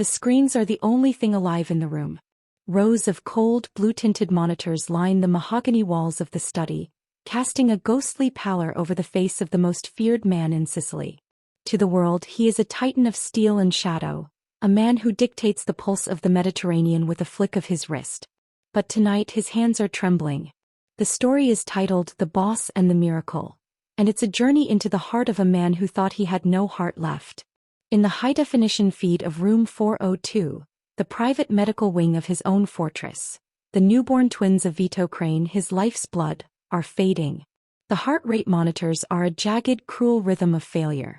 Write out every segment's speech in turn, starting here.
The screens are the only thing alive in the room. Rows of cold, blue-tinted monitors line the mahogany walls of the study, casting a ghostly pallor over the face of the most feared man in Sicily. To the world, he is a titan of steel and shadow, a man who dictates the pulse of the Mediterranean with a flick of his wrist. But tonight his hands are trembling. The story is titled The Boss and the Miracle, and it's a journey into the heart of a man who thought he had no heart left. In the high-definition feed of Room 402, the private medical wing of his own fortress, the newborn twins of Vito Crane, his life's blood, are fading. The heart rate monitors are a jagged, cruel rhythm of failure.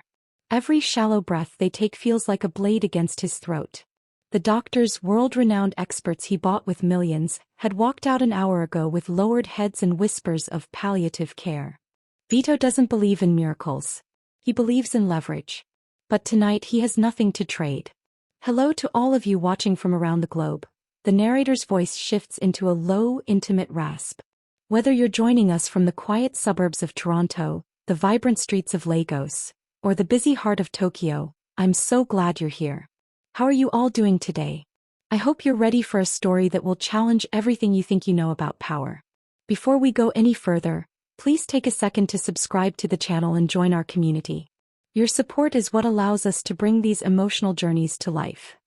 Every shallow breath they take feels like a blade against his throat. The doctors, world-renowned experts he bought with millions, had walked out an hour ago with lowered heads and whispers of palliative care. Vito doesn't believe in miracles. He believes in leverage. But tonight he has nothing to trade. Hello to all of you watching from around the globe. The narrator's voice shifts into a low, intimate rasp. Whether you're joining us from the quiet suburbs of Toronto, the vibrant streets of Lagos, or the busy heart of Tokyo, I'm so glad you're here. How are you all doing today? I hope you're ready for a story that will challenge everything you think you know about power. Before we go any further, please take a second to subscribe to the channel and join our community. Your support is what allows us to bring these emotional journeys to life.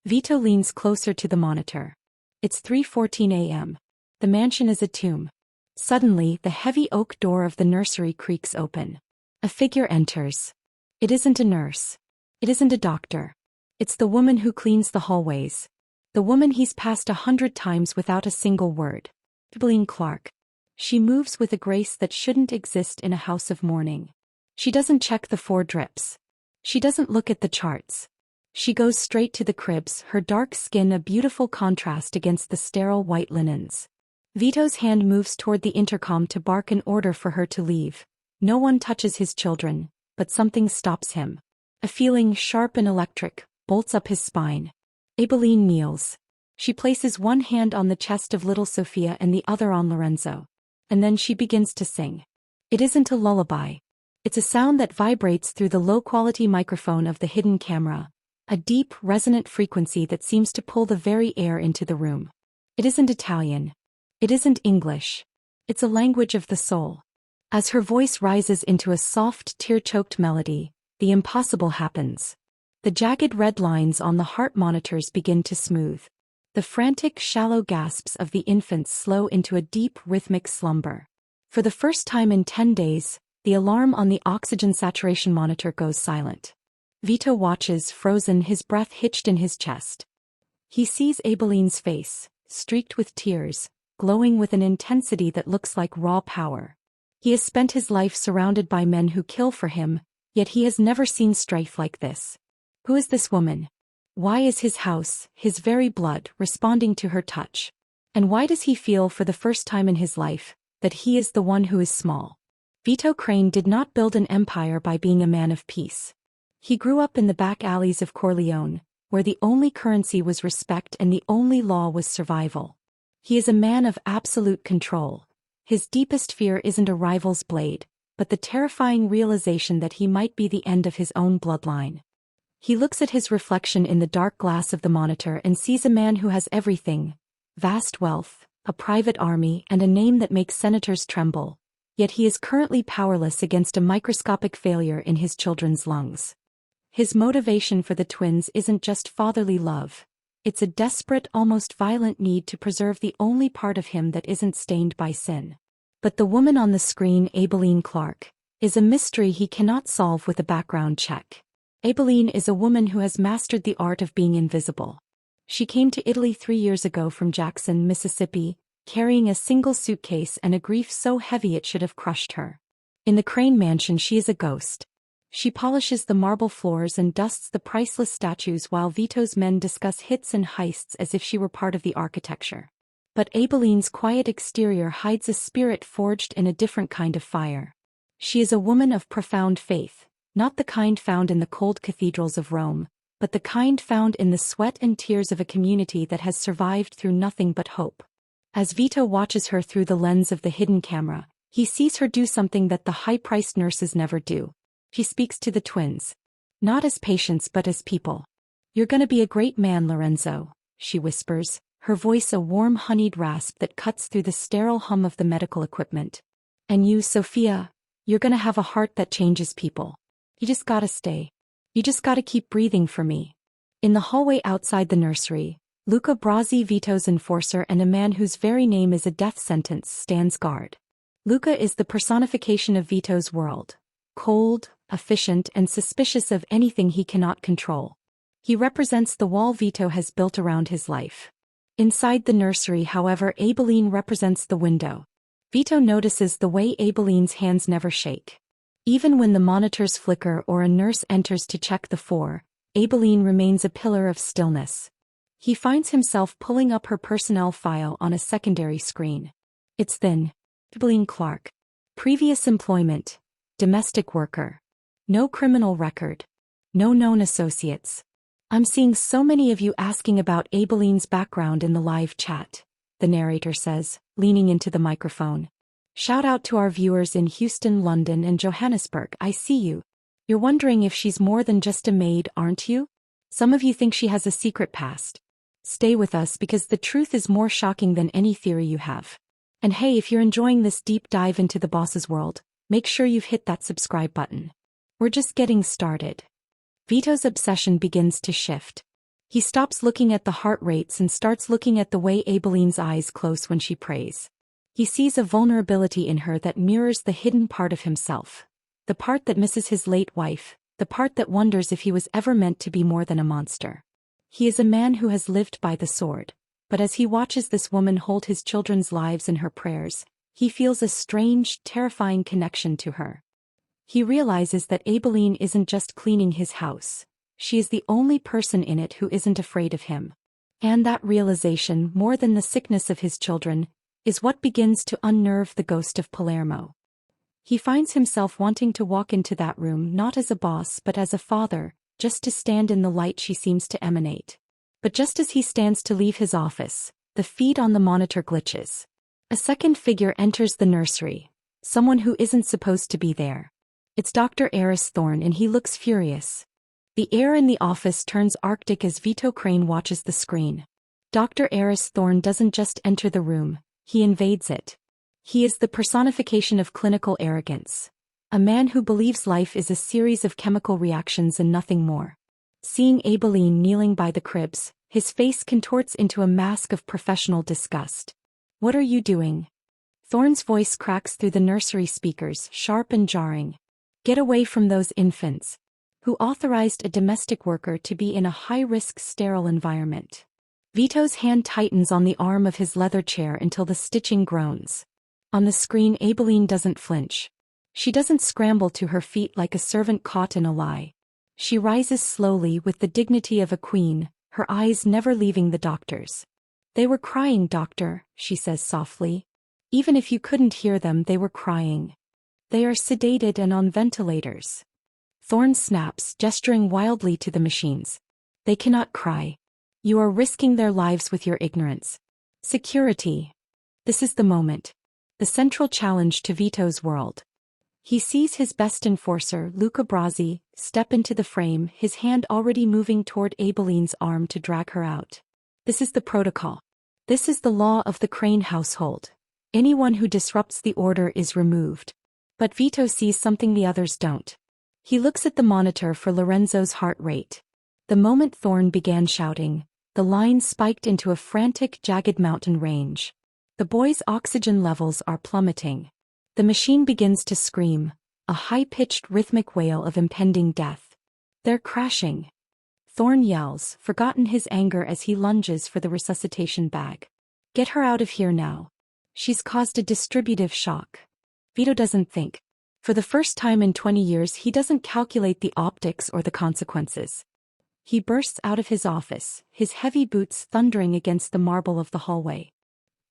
Vito leans closer to the monitor. It's 3:14 a.m. The mansion is a tomb. Suddenly, the heavy oak door of the nursery creaks open. A figure enters. It isn't a nurse. It isn't a doctor. It's the woman who cleans the hallways. The woman he's passed 100 times without a single word. Italian Clark. She moves with a grace that shouldn't exist in a house of mourning. She doesn't check the 4 drips. She doesn't look at the charts. She goes straight to the cribs, her dark skin a beautiful contrast against the sterile white linens. Vito's hand moves toward the intercom to bark an order for her to leave. No one touches his children, but something stops him. A feeling sharp and electric bolts up his spine. Aibileen kneels. She places one hand on the chest of little Sophia and the other on Lorenzo. And then she begins to sing. It isn't a lullaby. It's a sound that vibrates through the low-quality microphone of the hidden camera, a deep, resonant frequency that seems to pull the very air into the room. It isn't Italian. It isn't English. It's a language of the soul. As her voice rises into a soft, tear-choked melody, the impossible happens. The jagged red lines on the heart monitors begin to smooth. The frantic, shallow gasps of the infants slow into a deep, rhythmic slumber. For the first time in 10 days, the alarm on the oxygen saturation monitor goes silent. Vito watches, frozen, his breath hitched in his chest. He sees Aibileen's face, streaked with tears, glowing with an intensity that looks like raw power. He has spent his life surrounded by men who kill for him, yet he has never seen strife like this. Who is this woman? Why is his house, his very blood, responding to her touch? And why does he feel for the first time in his life that he is the one who is small? Vito Crane did not build an empire by being a man of peace. He grew up in the back alleys of Corleone, where the only currency was respect and the only law was survival. He is a man of absolute control. His deepest fear isn't a rival's blade, but the terrifying realization that he might be the end of his own bloodline. He looks at his reflection in the dark glass of the monitor and sees a man who has everything: vast wealth, a private army, and a name that makes senators tremble. Yet he is currently powerless against a microscopic failure in his children's lungs. His motivation for the twins isn't just fatherly love. It's a desperate, almost violent need to preserve the only part of him that isn't stained by sin. But the woman on the screen, Aibileen Clark, is a mystery he cannot solve with a background check. Aibileen is a woman who has mastered the art of being invisible. She came to Italy 3 years ago from Jackson, Mississippi, carrying a single suitcase and a grief so heavy it should have crushed her. In the Crane mansion she is a ghost. She polishes the marble floors and dusts the priceless statues while Vito's men discuss hits and heists as if she were part of the architecture. But Aibileen's quiet exterior hides a spirit forged in a different kind of fire. She is a woman of profound faith, not the kind found in the cold cathedrals of Rome, but the kind found in the sweat and tears of a community that has survived through nothing but hope. As Vito watches her through the lens of the hidden camera, he sees her do something that the high-priced nurses never do. She speaks to the twins. Not as patients but as people. "You're gonna be a great man, Lorenzo," she whispers, her voice a warm honeyed rasp that cuts through the sterile hum of the medical equipment. "And you, Sophia, you're gonna have a heart that changes people. You just gotta stay. You just gotta keep breathing for me." In the hallway outside the nursery, Luca Brasi, Vito's enforcer and a man whose very name is a death sentence, stands guard. Luca is the personification of Vito's world. Cold, efficient, and suspicious of anything he cannot control. He represents the wall Vito has built around his life. Inside the nursery, however, Aibileen represents the window. Vito notices the way Aibeleen's hands never shake. Even when the monitors flicker or a nurse enters to check the floor, Aibileen remains a pillar of stillness. He finds himself pulling up her personnel file on a secondary screen. It's thin. Aibileen Clark. Previous employment. Domestic worker. No criminal record. No known associates. "I'm seeing so many of you asking about Aibeleen's background in the live chat," the narrator says, leaning into the microphone. "Shout out to our viewers in Houston, London, and Johannesburg. I see you. You're wondering if she's more than just a maid, aren't you? Some of you think she has a secret past. Stay with us because the truth is more shocking than any theory you have. And hey, if you're enjoying this deep dive into the boss's world, make sure you've hit that subscribe button. We're just getting started." Vito's obsession begins to shift. He stops looking at the heart rates and starts looking at the way Aibeleen's eyes close when she prays. He sees a vulnerability in her that mirrors the hidden part of himself. The part that misses his late wife, the part that wonders if he was ever meant to be more than a monster. He is a man who has lived by the sword, but as he watches this woman hold his children's lives in her prayers, he feels a strange, terrifying connection to her. He realizes that Aibileen isn't just cleaning his house. She is the only person in it who isn't afraid of him. And that realization, more than the sickness of his children, is what begins to unnerve the ghost of Palermo. He finds himself wanting to walk into that room not as a boss but as a father, just to stand in the light she seems to emanate. But just as he stands to leave his office, the feed on the monitor glitches. A second figure enters the nursery, someone who isn't supposed to be there. It's Dr. Eris Thorne, and he looks furious. The air in the office turns arctic as Vito Crane watches the screen. Dr. Eris Thorne doesn't just enter the room, he invades it. He is the personification of clinical arrogance. A man who believes life is a series of chemical reactions and nothing more. Seeing Aibileen kneeling by the cribs, his face contorts into a mask of professional disgust. "What are you doing?" Thorne's voice cracks through the nursery speakers, sharp and jarring. "Get away from those infants." Who authorized a domestic worker to be in a high-risk sterile environment? Vito's hand tightens on the arm of his leather chair until the stitching groans. On the screen, Aibileen doesn't flinch. She doesn't scramble to her feet like a servant caught in a lie. She rises slowly with the dignity of a queen, her eyes never leaving the doctor's. "They were crying, doctor," she says softly. "Even if you couldn't hear them, they were crying. They are sedated and on ventilators." Thorne snaps, gesturing wildly to the machines. "They cannot cry. You are risking their lives with your ignorance." Security. This is the moment. The central challenge to Vito's world. He sees his best enforcer, Luca Brasi, step into the frame, his hand already moving toward Aibeleen's arm to drag her out. This is the protocol. This is the law of the Crane household. Anyone who disrupts the order is removed. But Vito sees something the others don't. He looks at the monitor for Lorenzo's heart rate. The moment Thorne began shouting, the line spiked into a frantic, jagged mountain range. The boy's oxygen levels are plummeting. The machine begins to scream, a high-pitched rhythmic wail of impending death. "They're crashing." Thorne yells, forgotten his anger as he lunges for the resuscitation bag. "Get her out of here now. She's caused a distributive shock." Vito doesn't think. For the first time in 20 years, he doesn't calculate the optics or the consequences. He bursts out of his office, his heavy boots thundering against the marble of the hallway.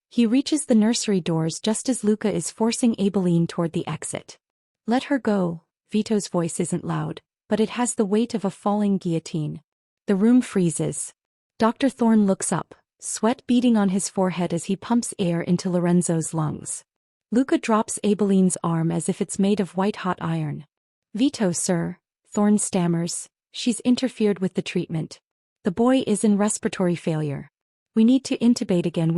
He reaches the nursery doors just as Luca is forcing Aibileen toward the exit. "Let her go." Vito's voice isn't loud, but it has the weight of a falling guillotine. The room freezes. Dr. Thorne looks up, sweat beading on his forehead as he pumps air into Lorenzo's lungs. Luca drops Aibeleen's arm as if it's made of white-hot iron. "Vito, sir," Thorne stammers, "she's interfered with the treatment." The boy is in respiratory failure. We need to intubate again,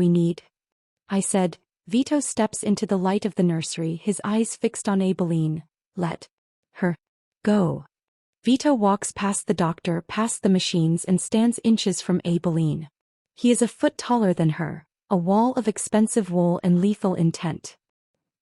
I said. Vito steps into the light of the nursery, his eyes fixed on Aibileen. Let her go. Vito walks past the doctor, past the machines, and stands inches from Aibileen. He is a foot taller than her, a wall of expensive wool and lethal intent.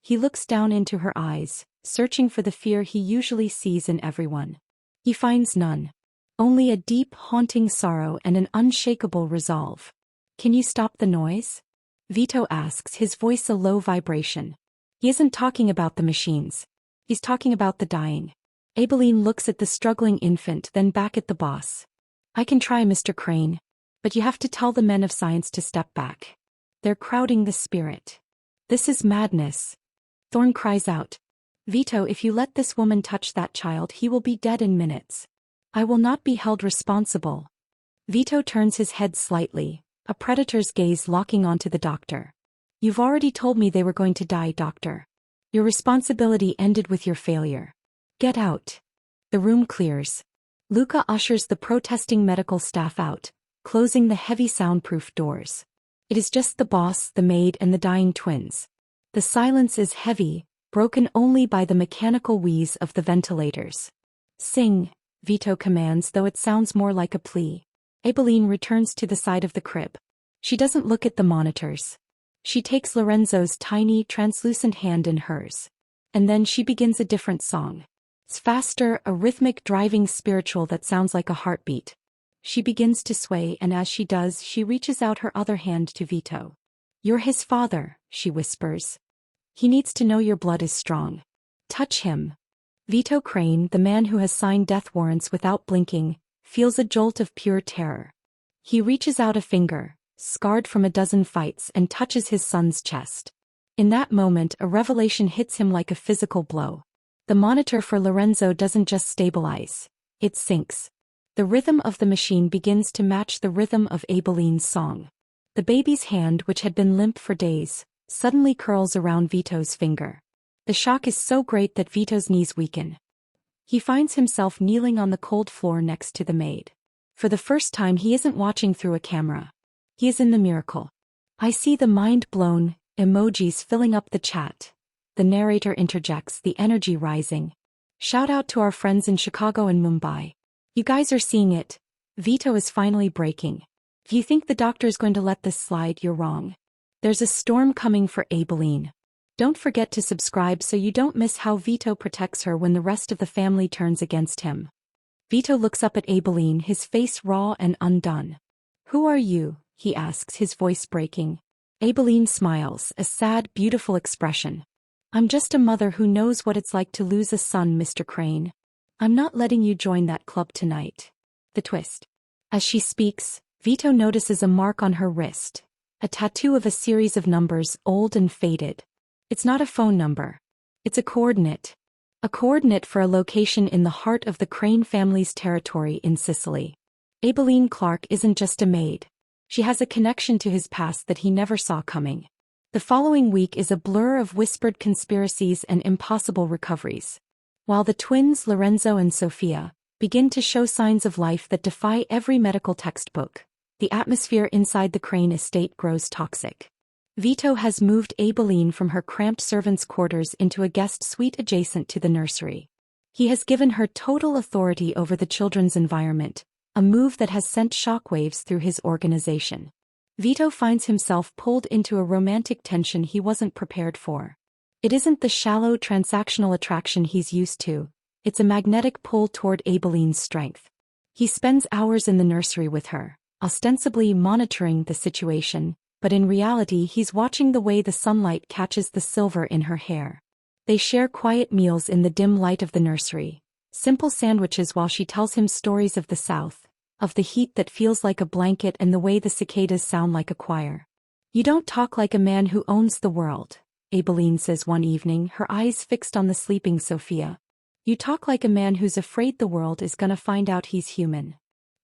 He looks down into her eyes, searching for the fear he usually sees in everyone. He finds none. Only a deep, haunting sorrow and an unshakable resolve. Can you stop the noise? Vito asks, his voice a low vibration. He isn't talking about the machines. He's talking about the dying. Aibileen looks at the struggling infant, then back at the boss. I can try, Mr. Crane. But you have to tell the men of science to step back. They're crowding the spirit. This is madness. Thorne cries out. Vito, if you let this woman touch that child, he will be dead in minutes. I will not be held responsible. Vito turns his head slightly, a predator's gaze locking onto the doctor. You've already told me they were going to die, doctor. Your responsibility ended with your failure. Get out. The room clears. Luca ushers the protesting medical staff out, closing the heavy soundproof doors. It is just the boss, the maid, and the dying twins. The silence is heavy, broken only by the mechanical wheeze of the ventilators. Sing, Vito commands, though it sounds more like a plea. Aibileen returns to the side of the crib. She doesn't look at the monitors. She takes Lorenzo's tiny, translucent hand in hers. And then she begins a different song. It's faster, a rhythmic, driving spiritual that sounds like a heartbeat. She begins to sway, and as she does, she reaches out her other hand to Vito. You're his father, she whispers. He needs to know your blood is strong. Touch him. Vito Crane, the man who has signed death warrants without blinking, feels a jolt of pure terror. He reaches out a finger, scarred from a dozen fights, and touches his son's chest. In that moment, a revelation hits him like a physical blow. The monitor for Lorenzo doesn't just stabilize, it sinks. The rhythm of the machine begins to match the rhythm of Aibileen's song. The baby's hand, which had been limp for days, suddenly curls around Vito's finger. The shock is so great that Vito's knees weaken. He finds himself kneeling on the cold floor next to the maid. For the first time, he isn't watching through a camera. He is in the miracle. I see the mind-blown emojis filling up the chat. The narrator interjects, the energy rising. Shout out to our friends in Chicago and Mumbai. You guys are seeing it. Vito is finally breaking. If you think the doctor is going to let this slide, you're wrong. There's a storm coming for Aibileen. Don't forget to subscribe so you don't miss how Vito protects her when the rest of the family turns against him. Vito looks up at Aibileen, his face raw and undone. Who are you? He asks, his voice breaking. Aibileen smiles, a sad, beautiful expression. I'm just a mother who knows what it's like to lose a son, Mr. Crane. I'm not letting you join that club tonight. The twist. As she speaks, Vito notices a mark on her wrist. A tattoo of a series of numbers, old and faded. It's not a phone number. It's a coordinate. A coordinate for a location in the heart of the Crane family's territory in Sicily. Aibileen Clark isn't just a maid. She has a connection to his past that he never saw coming. The following week is a blur of whispered conspiracies and impossible recoveries. While the twins, Lorenzo and Sofia, begin to show signs of life that defy every medical textbook, the atmosphere inside the Crane estate grows toxic. Vito has moved Aibileen from her cramped servants' quarters into a guest suite adjacent to the nursery. He has given her total authority over the children's environment, a move that has sent shockwaves through his organization. Vito finds himself pulled into a romantic tension he wasn't prepared for. It isn't the shallow transactional attraction he's used to, it's a magnetic pull toward Aibileen's strength. He spends hours in the nursery with her, ostensibly monitoring the situation, but in reality he's watching the way the sunlight catches the silver in her hair. They share quiet meals in the dim light of the nursery, simple sandwiches while she tells him stories of the South, of the heat that feels like a blanket and the way the cicadas sound like a choir. You don't talk like a man who owns the world, Aibileen says one evening, her eyes fixed on the sleeping Sofia. You talk like a man who's afraid the world is gonna find out he's human.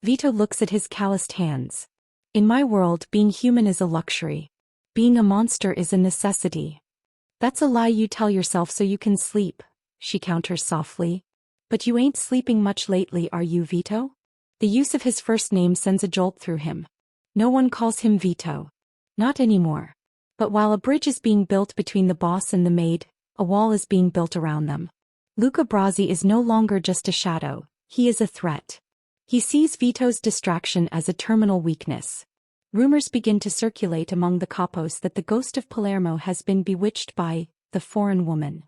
Vito looks at his calloused hands. In my world, being human is a luxury. Being a monster is a necessity. That's a lie you tell yourself so you can sleep, she counters softly. But you ain't sleeping much lately, are you, Vito? The use of his first name sends a jolt through him. No one calls him Vito. Not anymore. But while a bridge is being built between the boss and the maid, a wall is being built around them. Luca Brasi is no longer just a shadow, he is a threat. He sees Vito's distraction as a terminal weakness. Rumors begin to circulate among the capos that the ghost of Palermo has been bewitched by the foreign woman.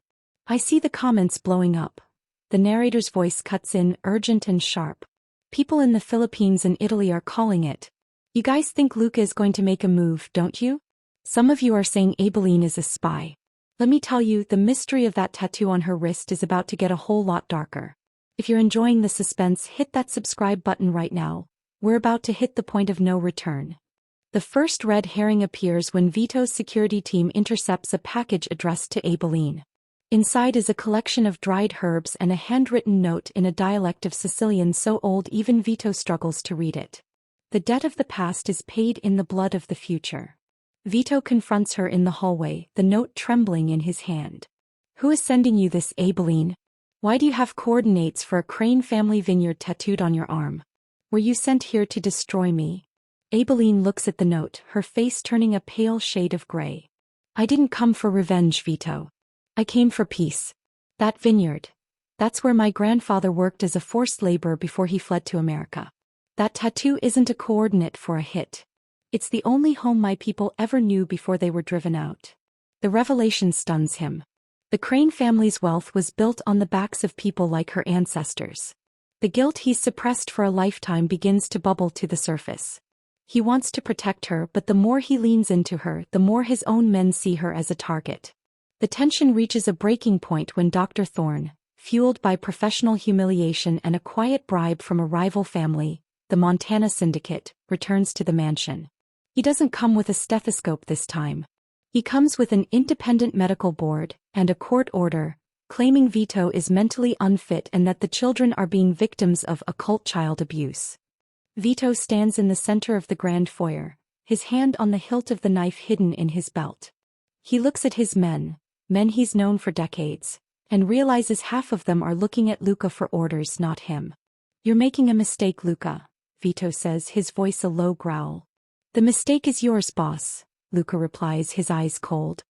I see the comments blowing up. The narrator's voice cuts in, urgent and sharp. People in the Philippines and Italy are calling it. You guys think Luca is going to make a move, don't you? Some of you are saying Aibileen is a spy. Let me tell you, the mystery of that tattoo on her wrist is about to get a whole lot darker. If you're enjoying the suspense, hit that subscribe button right now. We're about to hit the point of no return. The first red herring appears when Vito's security team intercepts a package addressed to Aibileen. Inside is a collection of dried herbs and a handwritten note in a dialect of Sicilian so old even Vito struggles to read it. The debt of the past is paid in the blood of the future. Vito confronts her in the hallway, the note trembling in his hand. Who is sending you this, Aibileen? Why do you have coordinates for a Crane family vineyard tattooed on your arm? Were you sent here to destroy me? Aibileen looks at the note, her face turning a pale shade of gray. I didn't come for revenge, Vito. I came for peace. That vineyard. That's where my grandfather worked as a forced laborer before he fled to America. That tattoo isn't a coordinate for a hit. It's the only home my people ever knew before they were driven out. The revelation stuns him. The Crane family's wealth was built on the backs of people like her ancestors. The guilt he's suppressed for a lifetime begins to bubble to the surface. He wants to protect her, but the more he leans into her, the more his own men see her as a target. The tension reaches a breaking point when Dr. Thorne, fueled by professional humiliation and a quiet bribe from a rival family, the Montana Syndicate, returns to the mansion. He doesn't come with a stethoscope this time. He comes with an independent medical board and a court order, claiming Vito is mentally unfit and that the children are being victims of occult child abuse. Vito stands in the center of the grand foyer, his hand on the hilt of the knife hidden in his belt. He looks at his men he's known for decades, and realizes half of them are looking at Luca for orders, not him. You're making a mistake, Luca, Vito says, his voice a low growl. The mistake is yours, boss, Luca replies, his eyes cold.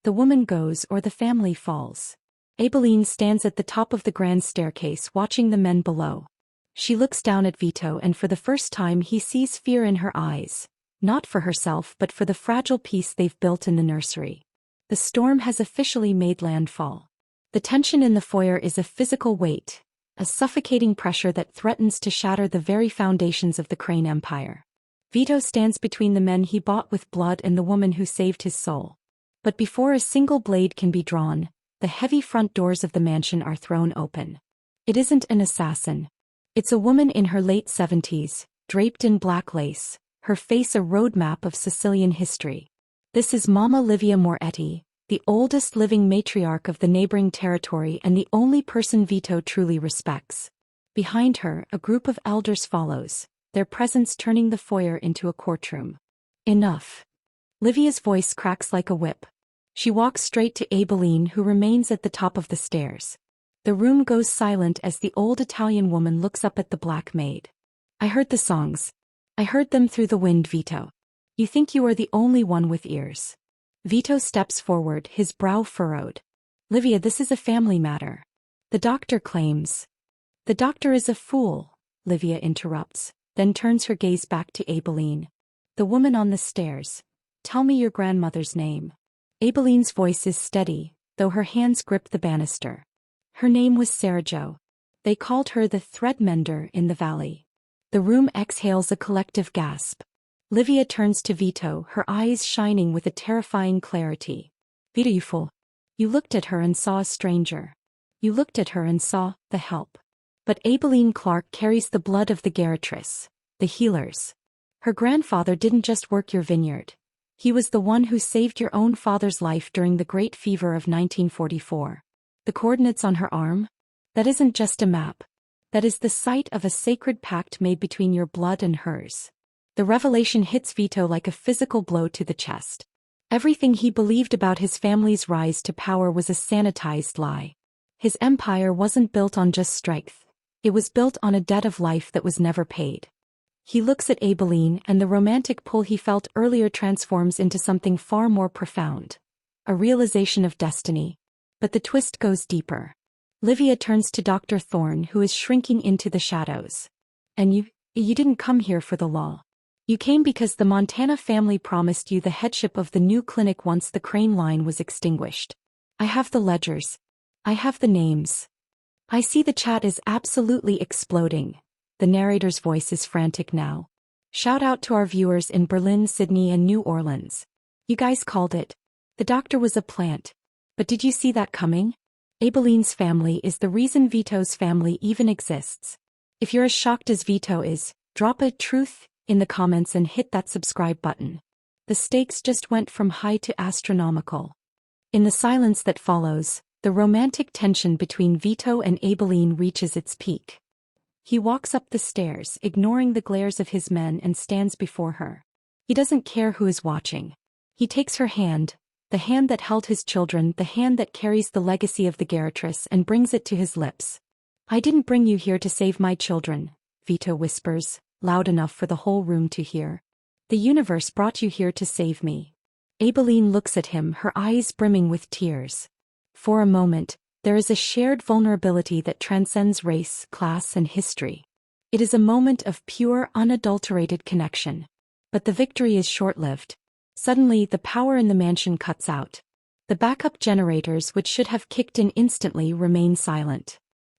The woman goes or the family falls. Aibileen stands at the top of the grand staircase watching the men below. She looks down at Vito and for the first time he sees fear in her eyes, not for herself but for the fragile peace they've built in the nursery. The storm has officially made landfall. The tension in the foyer is a physical weight, a suffocating pressure that threatens to shatter the very foundations of the Crane Empire. Vito stands between the men he bought with blood and the woman who saved his soul. But before a single blade can be drawn, the heavy front doors of the mansion are thrown open. It isn't an assassin. It's a woman in her late 70s, draped in black lace, her face a roadmap of Sicilian history. This is Mama Livia Moretti, the oldest living matriarch of the neighboring territory and the only person Vito truly respects. Behind her, a group of elders follows, their presence turning the foyer into a courtroom. Enough. Livia's voice cracks like a whip. She walks straight to Aibileen, who remains at the top of the stairs. The room goes silent as the old Italian woman looks up at the black maid. I heard the songs. I heard them through the wind, Vito. You think you are the only one with ears. Vito steps forward, his brow furrowed. Livia, this is a family matter. The doctor claims. The doctor is a fool, Livia interrupts, then turns her gaze back to Aibileen. The woman on the stairs. Tell me your grandmother's name. Aibileen's voice is steady, though her hands grip the banister. Her name was Sarah Jo. They called her the thread mender in the valley. The room exhales a collective gasp. Livia turns to Vito, her eyes shining with a terrifying clarity. Vito, you fool. You looked at her and saw a stranger. You looked at her and saw the help. But Aibileen Clark carries the blood of the Geritress, the healers. Her grandfather didn't just work your vineyard. He was the one who saved your own father's life during the Great Fever of 1944. The coordinates on her arm? That isn't just a map. That is the site of a sacred pact made between your blood and hers. The revelation hits Vito like a physical blow to the chest. Everything he believed about his family's rise to power was a sanitized lie. His empire wasn't built on just strength. It was built on a debt of life that was never paid. He looks at Aibileen, and the romantic pull he felt earlier transforms into something far more profound. A realization of destiny. But the twist goes deeper. Livia turns to Dr. Thorne, who is shrinking into the shadows. And you didn't come here for the law. You came because the Montana family promised you the headship of the new clinic once the Crane line was extinguished. I have the ledgers. I have the names. I see the chat is absolutely exploding. The narrator's voice is frantic now. Shout out to our viewers in Berlin, Sydney, and New Orleans. You guys called it. The doctor was a plant. But did you see that coming? Aibileen's family is the reason Vito's family even exists. If you're as shocked as Vito is, drop a truth in the comments and hit that subscribe button. The stakes just went from high to astronomical. In the silence that follows, the romantic tension between Vito and Aibileen reaches its peak. He walks up the stairs, ignoring the glares of his men, and stands before her. He doesn't care who is watching. He takes her hand, the hand that held his children, the hand that carries the legacy of the Geritress, and brings it to his lips. I didn't bring you here to save my children, Vito whispers, loud enough for the whole room to hear. The universe brought you here to save me. Aibileen looks at him, her eyes brimming with tears. For a moment, there is a shared vulnerability that transcends race, class, and history. It is a moment of pure, unadulterated connection. But the victory is short-lived. Suddenly, the power in the mansion cuts out. The backup generators, which should have kicked in instantly, remain silent.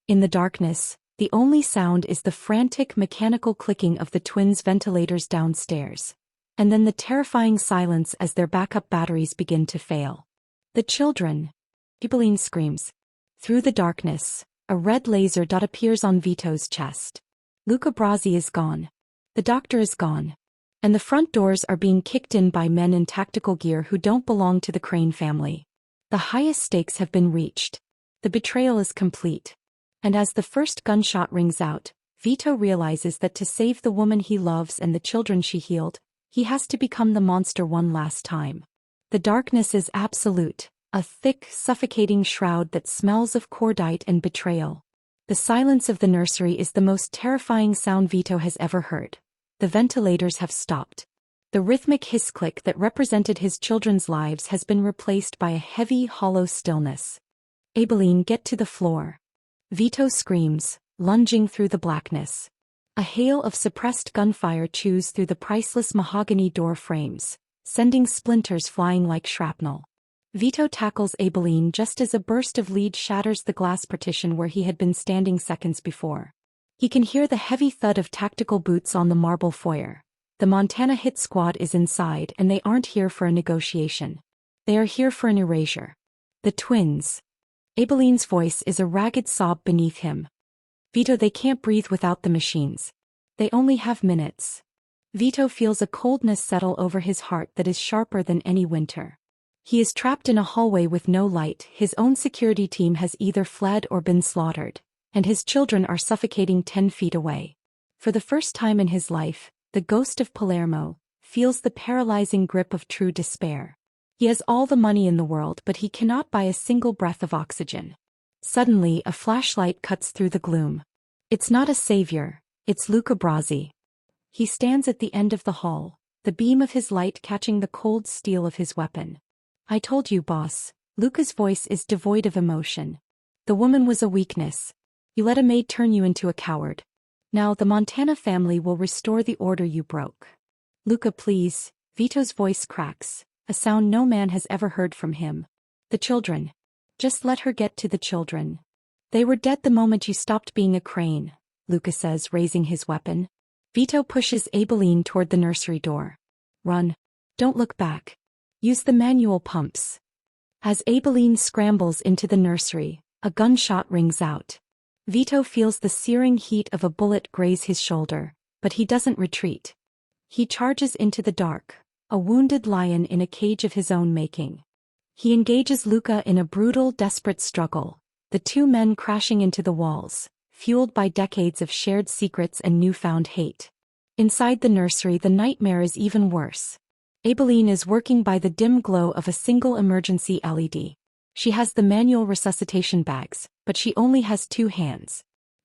In the darkness, the only sound is the frantic mechanical clicking of the twins' ventilators downstairs. And then the terrifying silence as their backup batteries begin to fail. The children. Aibileen screams. Through the darkness, a red laser dot appears on Vito's chest. Luca Brasi is gone. The doctor is gone. And the front doors are being kicked in by men in tactical gear who don't belong to the Crane family. The highest stakes have been reached. The betrayal is complete. And as the first gunshot rings out, Vito realizes that to save the woman he loves and the children she healed, he has to become the monster one last time. The darkness is absolute. A thick, suffocating shroud that smells of cordite and betrayal. The silence of the nursery is the most terrifying sound Vito has ever heard. The ventilators have stopped. The rhythmic hiss-click that represented his children's lives has been replaced by a heavy, hollow stillness. Aibileen, get to the floor. Vito screams, lunging through the blackness. A hail of suppressed gunfire chews through the priceless mahogany door frames, sending splinters flying like shrapnel. Vito tackles Aibileen just as a burst of lead shatters the glass partition where he had been standing seconds before. He can hear the heavy thud of tactical boots on the marble foyer. The Montana hit squad is inside, and they aren't here for a negotiation. They are here for an erasure. The twins. Aibileen's voice is a ragged sob beneath him. Vito, they can't breathe without the machines. They only have minutes. Vito feels a coldness settle over his heart that is sharper than any winter. He is trapped in a hallway with no light, his own security team has either fled or been slaughtered, and his children are suffocating 10 feet away. For the first time in his life, the ghost of Palermo feels the paralyzing grip of true despair. He has all the money in the world, but he cannot buy a single breath of oxygen. Suddenly, a flashlight cuts through the gloom. It's not a savior, it's Luca Brasi. He stands at the end of the hall, the beam of his light catching the cold steel of his weapon. I told you, boss. Luca's voice is devoid of emotion. The woman was a weakness. You let a maid turn you into a coward. Now the Montana family will restore the order you broke. Luca, please. Vito's voice cracks, a sound no man has ever heard from him. The children. Just let her get to the children. They were dead the moment you stopped being a Crane, Luca says, raising his weapon. Vito pushes Aibileen toward the nursery door. Run. Don't look back. Use the manual pumps. As Aibileen scrambles into the nursery, a gunshot rings out. Vito feels the searing heat of a bullet graze his shoulder, but he doesn't retreat. He charges into the dark, a wounded lion in a cage of his own making. He engages Luca in a brutal, desperate struggle, the two men crashing into the walls, fueled by decades of shared secrets and newfound hate. Inside the nursery, the nightmare is even worse. Aibileen is working by the dim glow of a single emergency LED. She has the manual resuscitation bags, but she only has 2 hands.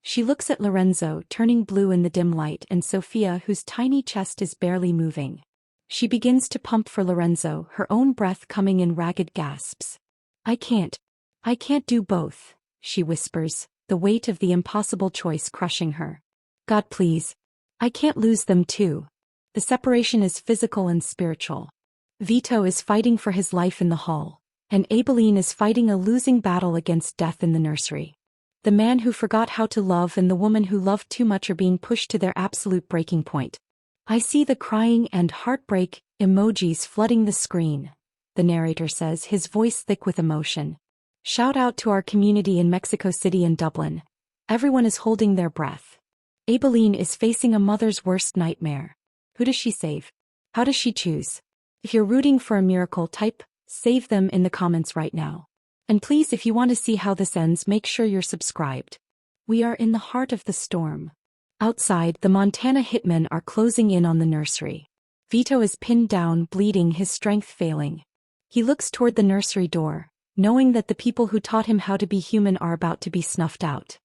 She looks at Lorenzo, turning blue in the dim light, and Sophia, whose tiny chest is barely moving. She begins to pump for Lorenzo, her own breath coming in ragged gasps. I can't do both," she whispers, the weight of the impossible choice crushing her. "God, please. I can't lose them too." The separation is physical and spiritual. Vito is fighting for his life in the hall, and Aibileen is fighting a losing battle against death in the nursery. The man who forgot how to love and the woman who loved too much are being pushed to their absolute breaking point. "I see the crying and heartbreak emojis flooding the screen," the narrator says, his voice thick with emotion. "Shout out to our community in Mexico City and Dublin. Everyone is holding their breath." Aibileen is facing a mother's worst nightmare. Who does she save? How does she choose? If you're rooting for a miracle, type "save them" in the comments right now. And please, if you want to see how this ends, make sure you're subscribed. We are in the heart of the storm. Outside, the Montana hitmen are closing in on the nursery. Vito is pinned down, bleeding, his strength failing. He looks toward the nursery door, knowing that the people who taught him how to be human are about to be snuffed out.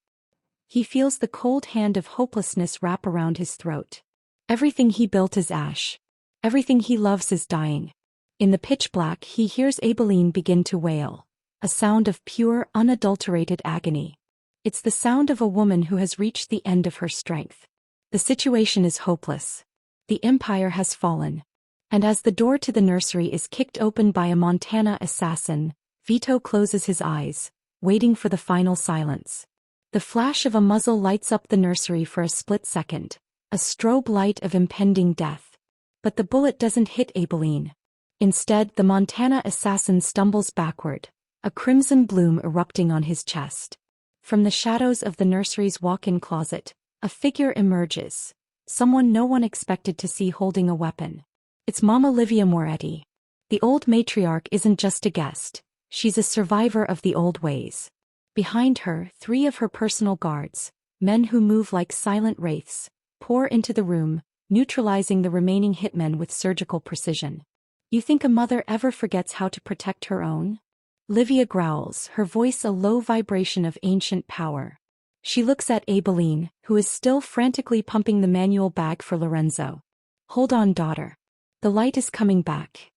He feels the cold hand of hopelessness wrap around his throat. Everything he built is ash. Everything he loves is dying. In the pitch black, he hears Aibileen begin to wail, a sound of pure, unadulterated agony. It's the sound of a woman who has reached the end of her strength. The situation is hopeless. The empire has fallen. And as the door to the nursery is kicked open by a Montana assassin, Vito closes his eyes, waiting for the final silence. The flash of a muzzle lights up the nursery for a split second, a strobe light of impending death. But the bullet doesn't hit Aibileen. Instead, the Montana assassin stumbles backward, a crimson bloom erupting on his chest. From the shadows of the nursery's walk-in closet, a figure emerges, someone no one expected to see holding a weapon. It's Mama Livia Moretti. The old matriarch isn't just a guest, she's a survivor of the old ways. Behind her, 3 of her personal guards, men who move like silent wraiths, pour into the room, neutralizing the remaining hitmen with surgical precision. "You think a mother ever forgets how to protect her own?" Livia growls, her voice a low vibration of ancient power. She looks at Aibileen, who is still frantically pumping the manual bag for Lorenzo. "Hold on, daughter. The light is coming back."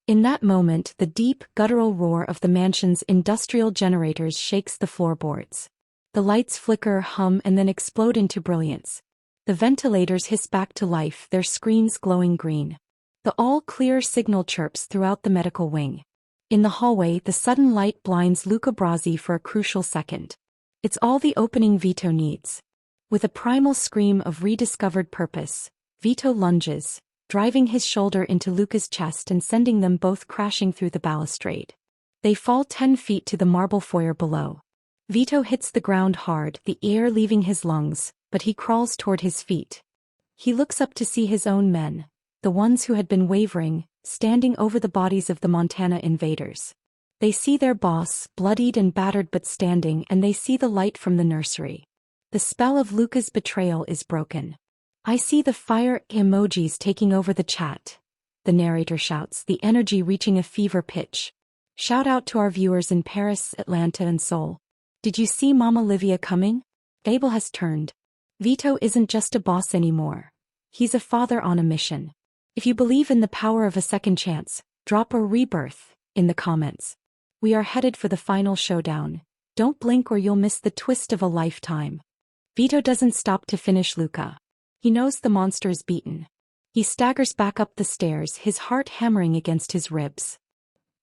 In that moment, the deep, guttural roar of the mansion's industrial generators shakes the floorboards. The lights flicker, hum, and then explode into brilliance. The ventilators hiss back to life, their screens glowing green. The all-clear signal chirps throughout the medical wing. In the hallway, the sudden light blinds Luca Brasi for a crucial second. It's all the opening Vito needs. With a primal scream of rediscovered purpose, Vito lunges, driving his shoulder into Luca's chest and sending them both crashing through the balustrade. They fall 10 feet to the marble foyer below. Vito hits the ground hard, the air leaving his lungs, but he crawls toward his feet. He looks up to see his own men, the ones who had been wavering, standing over the bodies of the Montana invaders. They see their boss, bloodied and battered but standing, and they see the light from the nursery. The spell of Luca's betrayal is broken. "I see the fire emojis taking over the chat," the narrator shouts, the energy reaching a fever pitch. "Shout out to our viewers in Paris, Atlanta, and Seoul. Did you see Mama Livia coming? Abel has turned. Vito isn't just a boss anymore. He's a father on a mission." If you believe in the power of a second chance, drop a rebirth in the comments. We are headed for the final showdown. Don't blink or you'll miss the twist of a lifetime. Vito doesn't stop to finish Luca. He knows the monster is beaten. He staggers back up the stairs, his heart hammering against his ribs.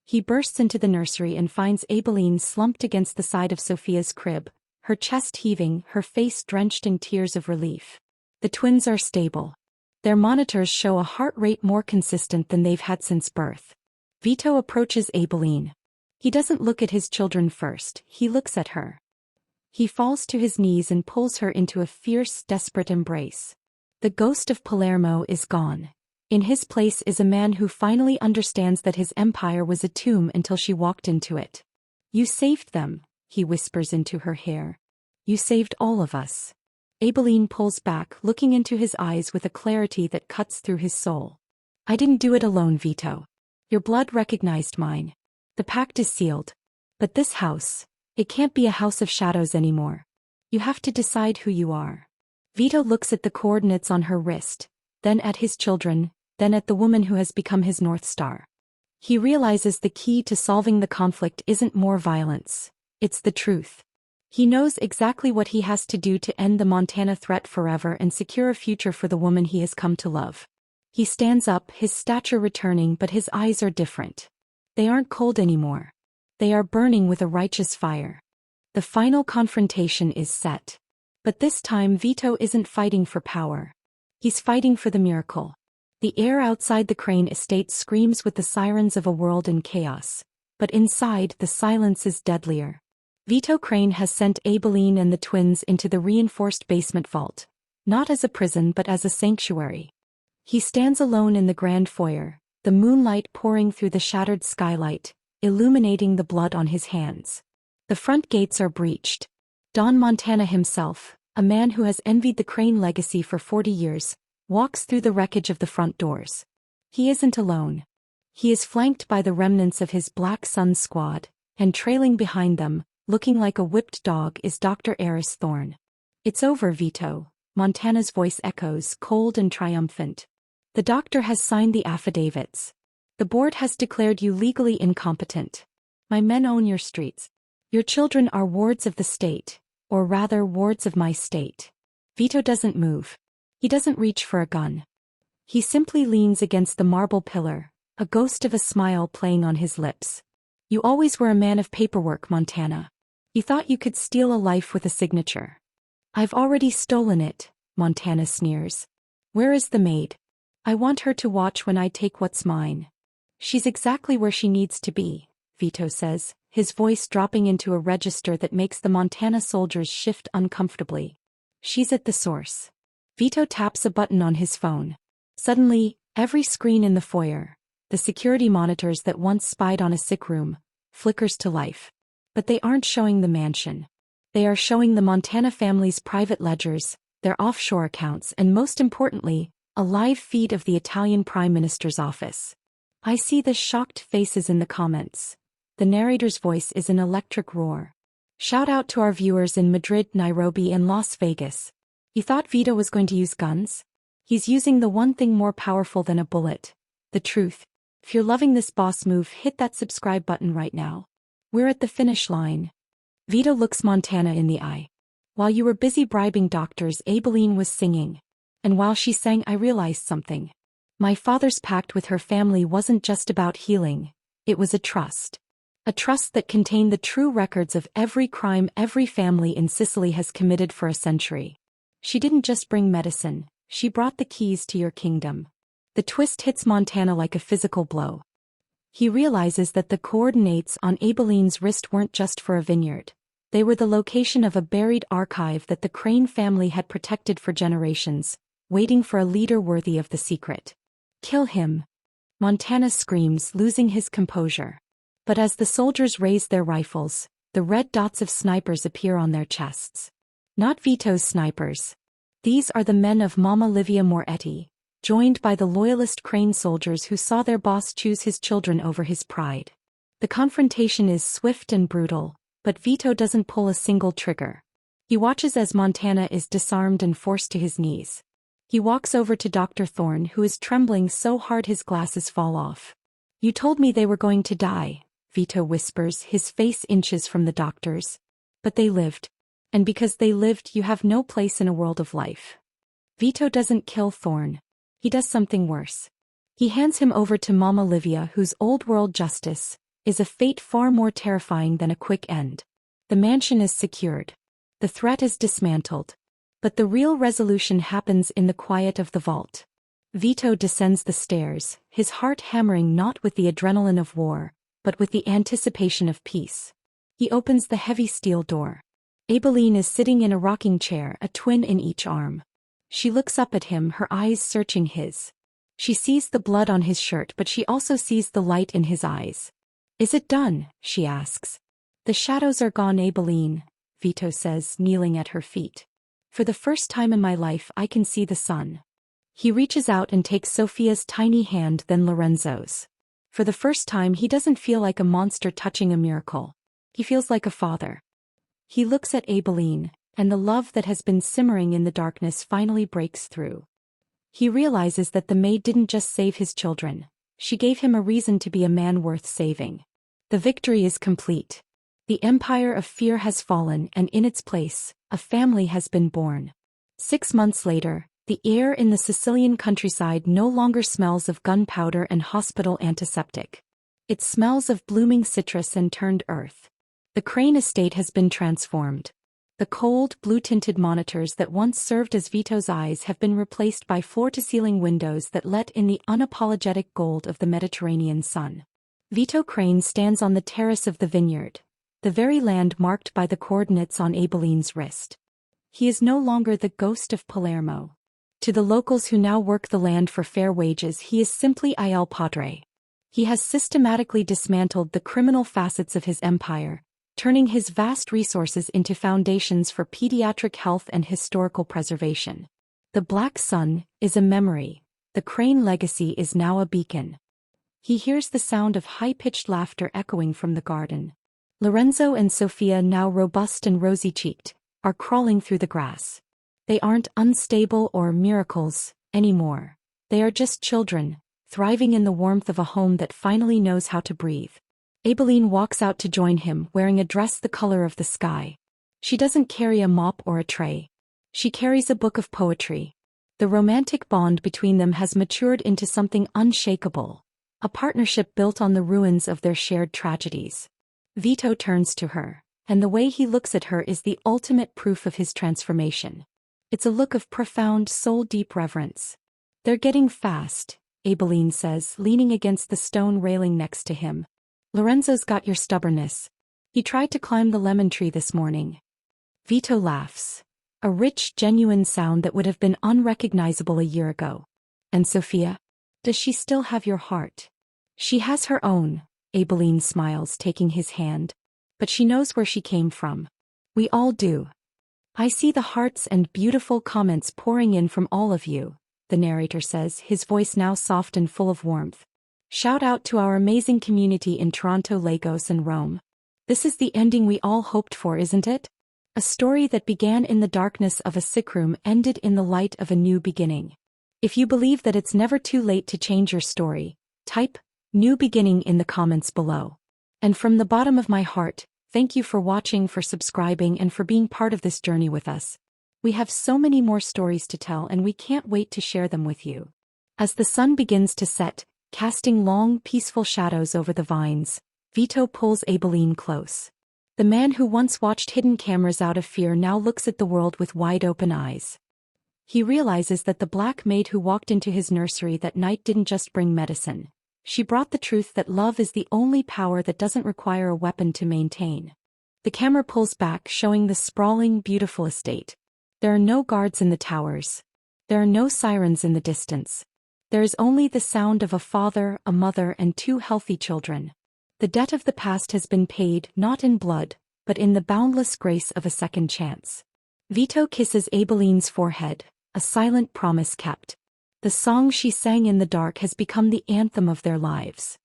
He bursts into the nursery and finds Aibileen slumped against the side of Sophia's crib, her chest heaving, her face drenched in tears of relief. The twins are stable. Their monitors show a heart rate more consistent than they've had since birth. Vito approaches Aibileen. He doesn't look at his children first, he looks at her. He falls to his knees and pulls her into a fierce, desperate embrace. The ghost of Palermo is gone. In his place is a man who finally understands that his empire was a tomb until she walked into it. "You saved them," he whispers into her hair. "You saved all of us." Aibileen pulls back, looking into his eyes with a clarity that cuts through his soul. "I didn't do it alone, Vito. Your blood recognized mine. The pact is sealed. But this house, it can't be a house of shadows anymore. You have to decide who you are. Vito looks at the coordinates on her wrist, then at his children, then at the woman who has become his North Star. He realizes the key to solving the conflict isn't more violence, it's the truth. He knows exactly what he has to do to end the Montana threat forever and secure a future for the woman he has come to love. He stands up, his stature returning, but his eyes are different. They aren't cold anymore. They are burning with a righteous fire. The final confrontation is set. But this time Vito isn't fighting for power. He's fighting for the miracle. The air outside the Crane estate screams with the sirens of a world in chaos. But inside, the silence is deadlier. Vito Crane has sent Abilene and the twins into the reinforced basement vault. Not as a prison but as a sanctuary. He stands alone in the grand foyer, the moonlight pouring through the shattered skylight, illuminating the blood on his hands. The front gates are breached. Don Montana himself, a man who has envied the Crane legacy for 40 years, walks through the wreckage of the front doors. He isn't alone. He is flanked by the remnants of his Black Sun squad, and trailing behind them, looking like a whipped dog, is Dr. Eris Thorne. It's over, Vito, Montana's voice echoes, cold and triumphant. The doctor has signed the affidavits. The board has declared you legally incompetent. My men own your streets. Your children are wards of the state, or rather wards of my state. Vito doesn't move. He doesn't reach for a gun. He simply leans against the marble pillar, a ghost of a smile playing on his lips. You always were a man of paperwork, Montana. You thought you could steal a life with a signature. I've already stolen it, Montana sneers. Where is the maid? I want her to watch when I take what's mine. She's exactly where she needs to be, Vito says, his voice dropping into a register that makes the Montana soldiers shift uncomfortably. She's at the source. Vito taps a button on his phone. Suddenly, every screen in the foyer, the security monitors that once spied on a sick room, flickers to life. But they aren't showing the mansion. They are showing the Montana family's private ledgers, their offshore accounts, and most importantly, a live feed of the Italian Prime Minister's office. I see the shocked faces in the comments. The narrator's voice is an electric roar. Shout out to our viewers in Madrid, Nairobi, and Las Vegas. You thought Vito was going to use guns? He's using the one thing more powerful than a bullet. The truth. If you're loving this boss move, hit that subscribe button right now. We're at the finish line. Vito looks Montana in the eye. While you were busy bribing doctors, Abilene was singing. And while she sang, I realized something. My father's pact with her family wasn't just about healing. It was a trust. A trust that contained the true records of every crime every family in Sicily has committed for a century. She didn't just bring medicine, she brought the keys to your kingdom. The twist hits Montana like a physical blow. He realizes that the coordinates on Abilene's wrist weren't just for a vineyard. They were the location of a buried archive that the Crane family had protected for generations, waiting for a leader worthy of the secret. Kill him. Montana screams, losing his composure. But as the soldiers raise their rifles, the red dots of snipers appear on their chests. Not Vito's snipers. These are the men of Mama Livia Moretti, joined by the loyalist Crane soldiers who saw their boss choose his children over his pride. The confrontation is swift and brutal, but Vito doesn't pull a single trigger. He watches as Montana is disarmed and forced to his knees. He walks over to Dr. Thorne, who is trembling so hard his glasses fall off. You told me they were going to die, Vito whispers, his face inches from the doctor's. But they lived. And because they lived, you have no place in a world of life. Vito doesn't kill Thorne. He does something worse. He hands him over to Mama Livia, whose old-world justice is a fate far more terrifying than a quick end. The mansion is secured. The threat is dismantled. But the real resolution happens in the quiet of the vault. Vito descends the stairs, his heart hammering not with the adrenaline of war, but with the anticipation of peace. He opens the heavy steel door. Abilene is sitting in a rocking chair, a twin in each arm. She looks up at him, her eyes searching his. She sees the blood on his shirt, but she also sees the light in his eyes. Is it done? She asks. The shadows are gone, Abilene, Vito says, kneeling at her feet. For the first time in my life I can see the sun. He reaches out and takes Sophia's tiny hand, then Lorenzo's. For the first time he doesn't feel like a monster touching a miracle. He feels like a father. He looks at Abilene, and the love that has been simmering in the darkness finally breaks through. He realizes that the maid didn't just save his children, she gave him a reason to be a man worth saving. The victory is complete. The empire of fear has fallen, and in its place, a family has been born. 6 months later, the air in the Sicilian countryside no longer smells of gunpowder and hospital antiseptic. It smells of blooming citrus and turned earth. The Crane estate has been transformed. The cold, blue-tinted monitors that once served as Vito's eyes have been replaced by floor-to-ceiling windows that let in the unapologetic gold of the Mediterranean sun. Vito Crane stands on the terrace of the vineyard, the very land marked by the coordinates on Abelin's wrist. He is no longer the ghost of Palermo. To the locals who now work the land for fair wages, he is simply Il Padre. He has systematically dismantled the criminal facets of his empire, turning his vast resources into foundations for pediatric health and historical preservation. The Black Sun is a memory. The Crane legacy is now a beacon. He hears the sound of high-pitched laughter echoing from the garden. Lorenzo and Sofia, now robust and rosy-cheeked, are crawling through the grass. They aren't unstable or miracles anymore. They are just children, thriving in the warmth of a home that finally knows how to breathe. Abeline walks out to join him, wearing a dress the color of the sky. She doesn't carry a mop or a tray. She carries a book of poetry. The romantic bond between them has matured into something unshakable, a partnership built on the ruins of their shared tragedies. Vito turns to her, and the way he looks at her is the ultimate proof of his transformation. It's a look of profound, soul-deep reverence. "They're getting fast," Abeline says, leaning against the stone railing next to him. "Lorenzo's got your stubbornness. He tried to climb the lemon tree this morning." Vito laughs. A rich, genuine sound that would have been unrecognizable a year ago. "And Sofia? Does she still have your heart?" "She has her own," Abeline smiles, taking his hand. "But she knows where she came from. We all do." "I see the hearts and beautiful comments pouring in from all of you," the narrator says, his voice now soft and full of warmth. "Shout out to our amazing community in Toronto, Lagos, and Rome. This is the ending we all hoped for, isn't it? A story that began in the darkness of a sickroom ended in the light of a new beginning. If you believe that it's never too late to change your story, type "new beginning" in the comments below. And from the bottom of my heart, thank you for watching, for subscribing, and for being part of this journey with us. We have so many more stories to tell, and we can't wait to share them with you. As the sun begins to set, casting long, peaceful shadows over the vines, Vito pulls Abeline close. The man who once watched hidden cameras out of fear now looks at the world with wide-open eyes. He realizes that the black maid who walked into his nursery that night didn't just bring medicine. She brought the truth that love is the only power that doesn't require a weapon to maintain. The camera pulls back, showing the sprawling, beautiful estate. There are no guards in the towers. There are no sirens in the distance. There is only the sound of a father, a mother, and 2 healthy children. The debt of the past has been paid, not in blood, but in the boundless grace of a second chance. Vito kisses Abeline's forehead, a silent promise kept. The song she sang in the dark has become the anthem of their lives.